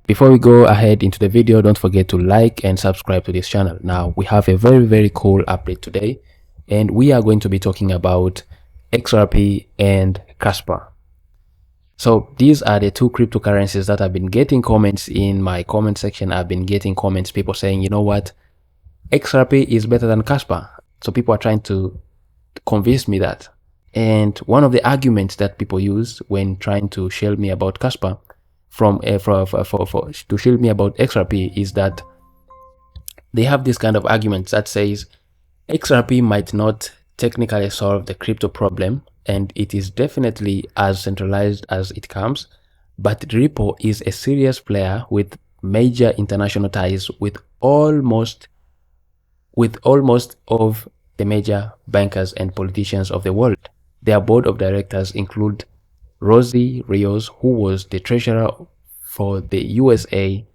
Before we go ahead into the video, don't forget to like and subscribe to this channel. Now, we have a very cool update today, and we are going to be talking about XRP and Kaspa. So these are the two cryptocurrencies that I've been getting comments in my comment section. I've been getting comments, people saying, you know what, XRP is better than Kaspa. So people are trying to convince me that. And one of the arguments that people use when trying to shield me about Kaspa to shield me about XRP is that they have this kind of argument that says XRP might not technically solve the crypto problem, and it is definitely as centralized as it comes, but Ripple is a serious player with major international ties with almost of the major bankers and politicians of the world. Their board of directors include Rosie Rios, who was the treasurer for the USA.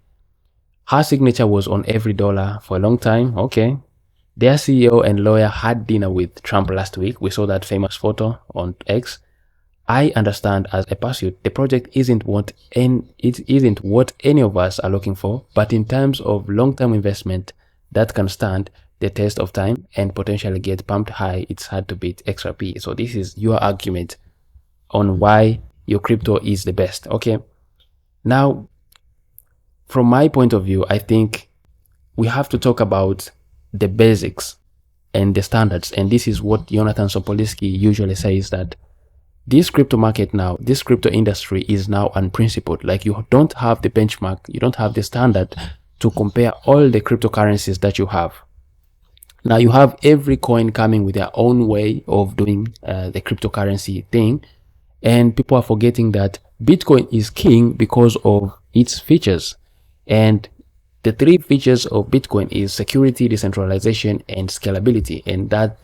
Her signature was on every dollar for a long time. Okay. Their CEO and lawyer had dinner with Trump last week. We saw that famous photo on X. I understand as a pursuit, the project isn't what any of us are looking for, but in terms of long-term investment that can stand the test of time and potentially get pumped high, it's hard to beat XRP. So this is your argument on why your crypto is the best. Okay. Now, from my point of view, I think we have to talk about the basics and the standards. And this is what Jonathan Sopoliski usually says, that this crypto market now, this crypto industry is now unprincipled. Like, you don't have the benchmark, you don't have the standard to compare all the cryptocurrencies that you have. Now you have every coin coming with their own way of doing the cryptocurrency thing. And people are forgetting that Bitcoin is king because of its features. And the three features of Bitcoin is security, decentralization, and scalability. And that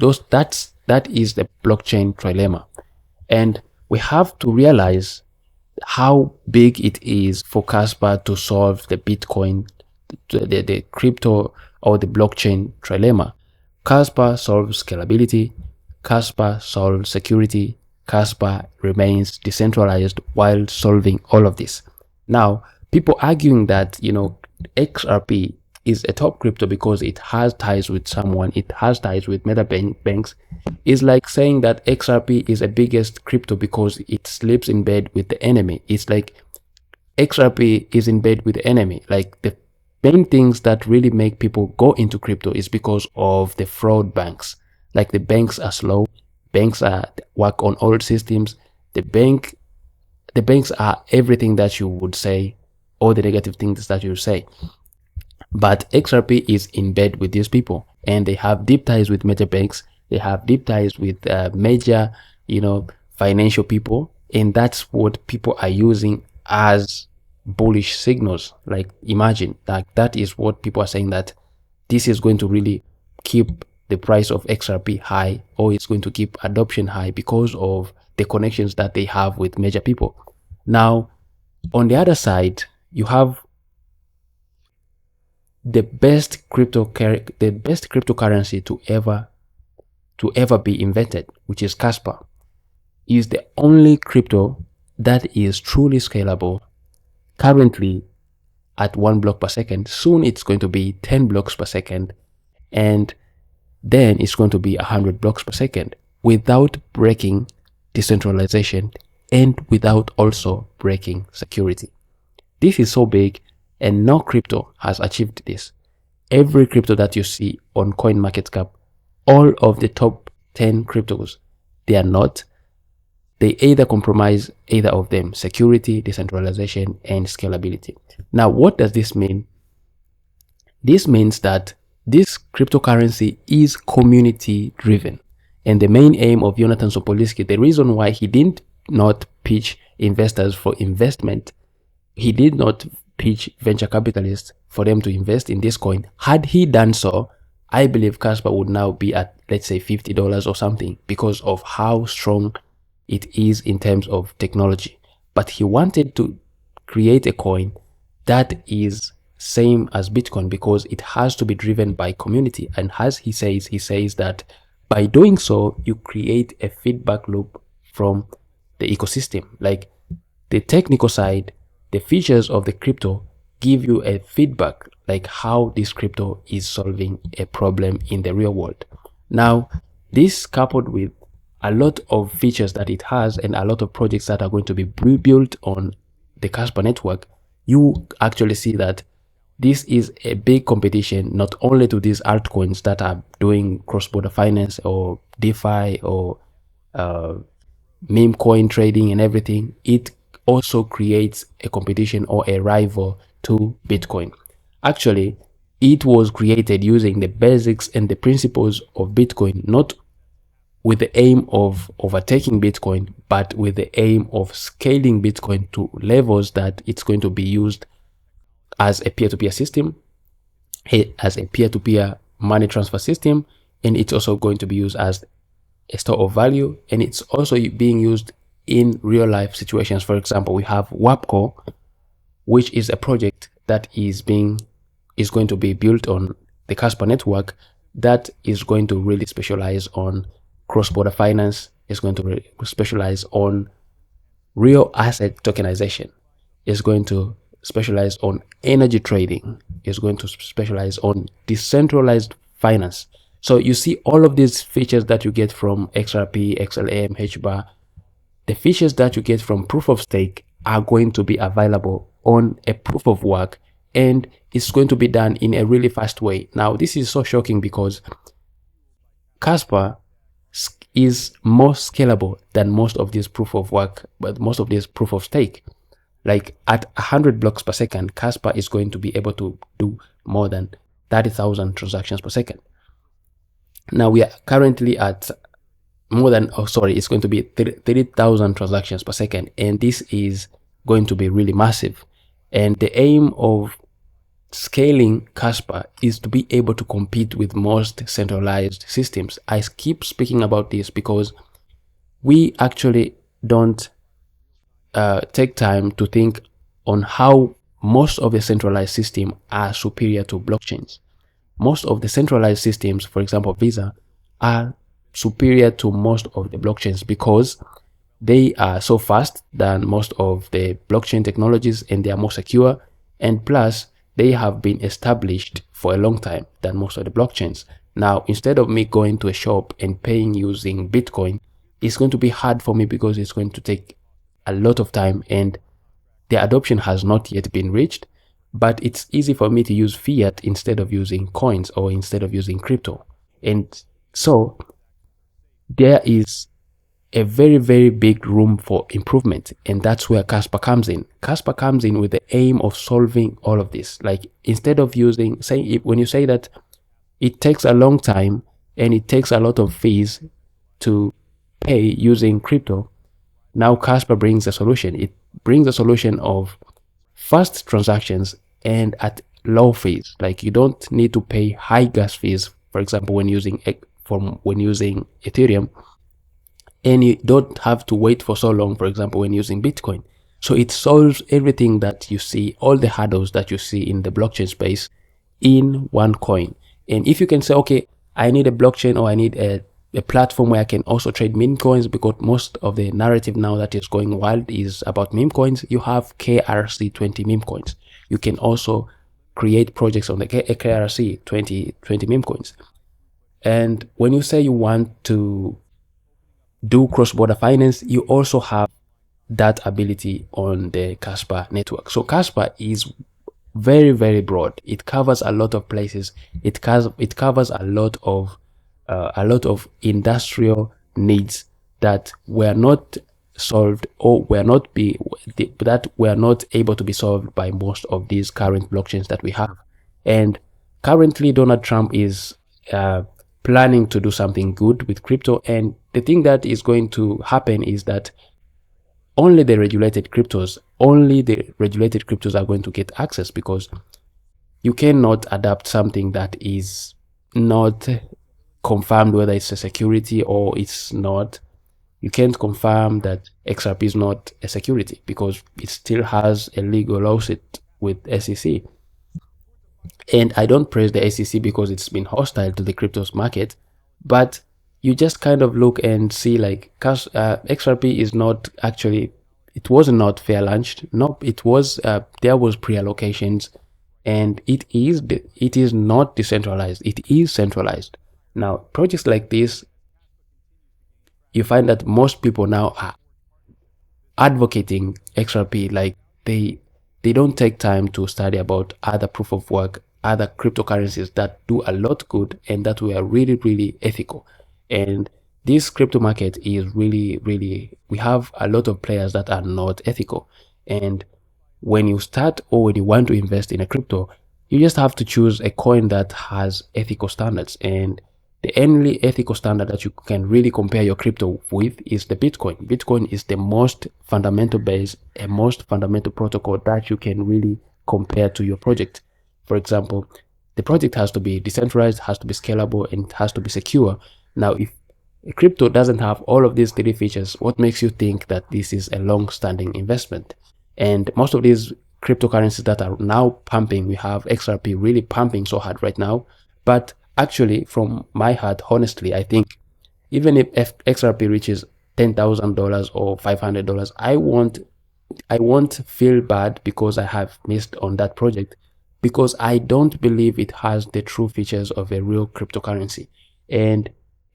is the blockchain trilemma. And we have to realize how big it is for Kaspa to solve the Bitcoin, the crypto or the blockchain trilemma. Kaspa solves scalability, Kaspa solves security, Kaspa remains decentralized while solving all of this. Now, people arguing that, you know, XRP is a top crypto because it has ties with someone, it has ties with meta banks, is like saying that XRP is the biggest crypto because it sleeps in bed with the enemy. It's like XRP is in bed with the enemy. Like, the main things that really make people go into crypto is because of the fraud banks. Like, the banks are slow, banks work on old systems, the banks are everything that you would say, all the negative things that you say. But XRP is in bed with these people, and they have deep ties with major banks, they have deep ties with major, you know, financial people, and that's what people are using as bullish signals. Like, imagine that is what people are saying, that this is going to really keep the price of XRP high, or it's going to keep adoption high because of the connections that they have with major people. Now, on the other side, you have the best cryptocurrency to ever be invented, which is Kaspa. Is the only crypto that is truly scalable, currently at 1 block per second. Soon it's going to be 10 blocks per second, and then it's going to be 100 blocks per second, without breaking decentralization and without also breaking security. This is so big, and no crypto has achieved this. Every crypto that you see on CoinMarketCap, all of the top 10 cryptos, they either compromise either of them: security, decentralization, and scalability. Now, what does this mean? This means that this cryptocurrency is community driven. And the main aim of Jonathan Sopoliski, the reason why he did not pitch investors for investment, he did not pitch venture capitalists for them to invest in this coin. Had he done so, I believe Kaspa would now be at, let's say, $50 or something, because of how strong it is in terms of technology. But he wanted to create a coin that is same as Bitcoin, because it has to be driven by community. And as he says that by doing so, you create a feedback loop from the ecosystem. Like, the technical side, the features of the crypto give you a feedback like how this crypto is solving a problem in the real world. Now, this coupled with a lot of features that it has and a lot of projects that are going to be built on the Kaspa network, you actually see that this is a big competition, not only to these altcoins that are doing cross-border finance or DeFi or meme coin trading and everything. It also creates a competition or a rival to Bitcoin. Actually, it was created using the basics and the principles of Bitcoin, not with the aim of overtaking Bitcoin, but with the aim of scaling Bitcoin to levels that it's going to be used as a peer-to-peer system, as a peer-to-peer money transfer system, and it's also going to be used as a store of value, and it's also being used in real life situations. For example, we have WAPCO, which is a project that is going to be built on the Kaspa network, that is going to really specialize on cross-border finance, is going to specialize on real asset tokenization, is going to specialize on energy trading, is going to specialize on decentralized finance. So you see all of these features that you get from XRP, XLM, HBAR, the features that you get from proof of stake are going to be available on a proof of work, and it's going to be done in a really fast way. Now, this is so shocking because Kaspa is more scalable than most of these proof of work, but most of these proof of stake. Like at 100 blocks per second, Kaspa is going to be able to do more than 30,000 transactions per second. Now we are currently at more than, it's going to be 30,000 transactions per second. And this is going to be really massive. And the aim of scaling Kaspa is to be able to compete with most centralized systems. I keep speaking about this because we actually don't take time to think on how most of the centralized systems are superior to blockchains. Most of the centralized systems, for example, Visa, are superior to most of the blockchains because they are so fast than most of the blockchain technologies, and they are more secure, and plus they have been established for a long time than most of the blockchains. Now, instead of me going to a shop and paying using Bitcoin, it's going to be hard for me because it's going to take a lot of time and the adoption has not yet been reached. But it's easy for me to use fiat instead of using coins or instead of using crypto. And so there is a very, very big room for improvement. And that's where Kaspa comes in. Kaspa comes in with the aim of solving all of this. Like instead of using, when you say that it takes a long time and it takes a lot of fees to pay using crypto, now Kaspa brings a solution. It brings a solution of fast transactions and at low fees. Like you don't need to pay high gas fees, for example, when using Ethereum, and you don't have to wait for so long, for example, when using Bitcoin. So it solves everything that you see, all the hurdles that you see in the blockchain space in one coin. And if you can say, okay, I need a blockchain or I need a platform where I can also trade meme coins, because most of the narrative now that is going wild is about meme coins. You have KRC20 meme coins. You can also create projects on the KRC20 meme coins. And when you say you want to do cross-border finance, you also have that ability on the Kaspa network. So Kaspa is very, very broad. It covers a lot of places. It covers a lot of industrial needs that were not solved or that were not able to be solved by most of these current blockchains that we have. And currently Donald Trump is planning to do something good with crypto, and the thing that is going to happen is that only the regulated cryptos are going to get access, because you cannot adapt something that is not confirmed whether it's a security or it's not. You can't confirm that XRP is not a security because it still has a legal lawsuit with SEC. And I don't praise the SEC because it's been hostile to the cryptos market, but you just kind of look and see like XRP is not actually it was not fair launched. No, it was there was pre-allocations, and it is not decentralized. It is centralized. Now, projects like this, you find that most people now are advocating XRP. Like they don't take time to study about other proof of work, other cryptocurrencies that do a lot good and that were really ethical. And this crypto market is really, we have a lot of players that are not ethical. And when you start or when you want to invest in a crypto, you just have to choose a coin that has ethical standards. And the only ethical standard that you can really compare your crypto with is the Bitcoin. Bitcoin is the most fundamental base, a most fundamental protocol that you can really compare to your project. For example, the project has to be decentralized, has to be scalable, and has to be secure. Now, if a crypto doesn't have all of these three features, what makes you think that this is a long-standing investment? And most of these cryptocurrencies that are now pumping, we have XRP really pumping so hard right now. But actually, from my heart, honestly, I think even if XRP reaches $10,000 or $500, I won't feel bad because I have missed on that project, because I don't believe it has the true features of a real cryptocurrency. And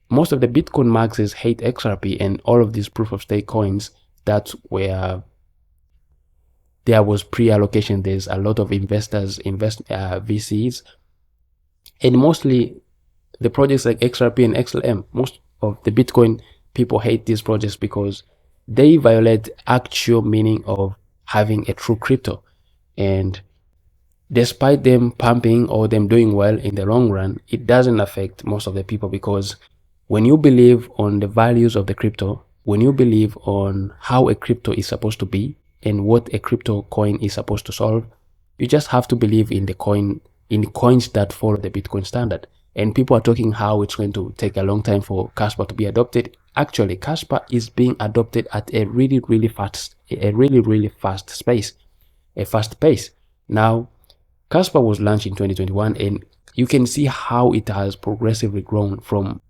most of the Bitcoin maxes hate XRP and all of these proof of stake coins that were there was pre-allocation. There's a lot of investors, VCs, and mostly the projects like XRP and XLM. Most of the Bitcoin people hate these projects because they violate actual meaning of having a true crypto. And despite them pumping or them doing well in the long run, it doesn't affect most of the people, because when you believe on the values of the crypto, when you believe on how a crypto is supposed to be and what a crypto coin is supposed to solve, you just have to believe in the coins that follow the Bitcoin standard. And people are talking how it's going to take a long time for Kaspa to be adopted. Actually, Kaspa is being adopted at a really fast pace. Now, Kaspa was launched in 2021, and you can see how it has progressively grown from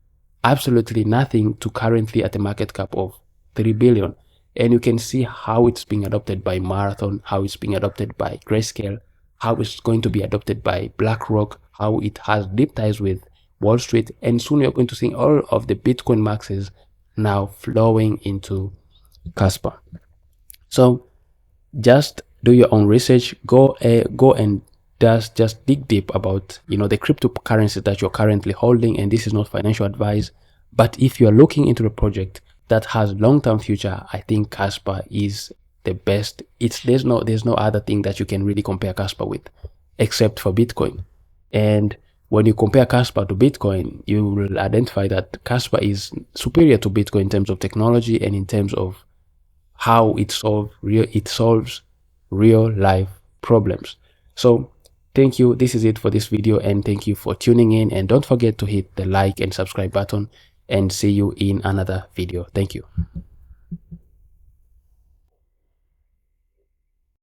absolutely nothing to currently at a market cap of 3 billion. And you can see how it's being adopted by Marathon, how it's being adopted by Grayscale, how it's going to be adopted by BlackRock, how it has deep ties with Wall Street, and soon you're going to see all of the Bitcoin maxes now flowing into Kaspa. So just do your own research. Go and just dig deep about the cryptocurrency that you're currently holding. And this is not financial advice, but if you're looking into a project that has long-term future, I think Kaspa is the best. There's no other thing that you can really compare Kaspa with except for Bitcoin. And when you compare Kaspa to Bitcoin, you will identify that Kaspa is superior to Bitcoin in terms of technology and in terms of how it solves real life problems. So thank you. This is it for this video, and thank you for tuning in. And don't forget to hit the like and subscribe button, and see you in another video. Thank you.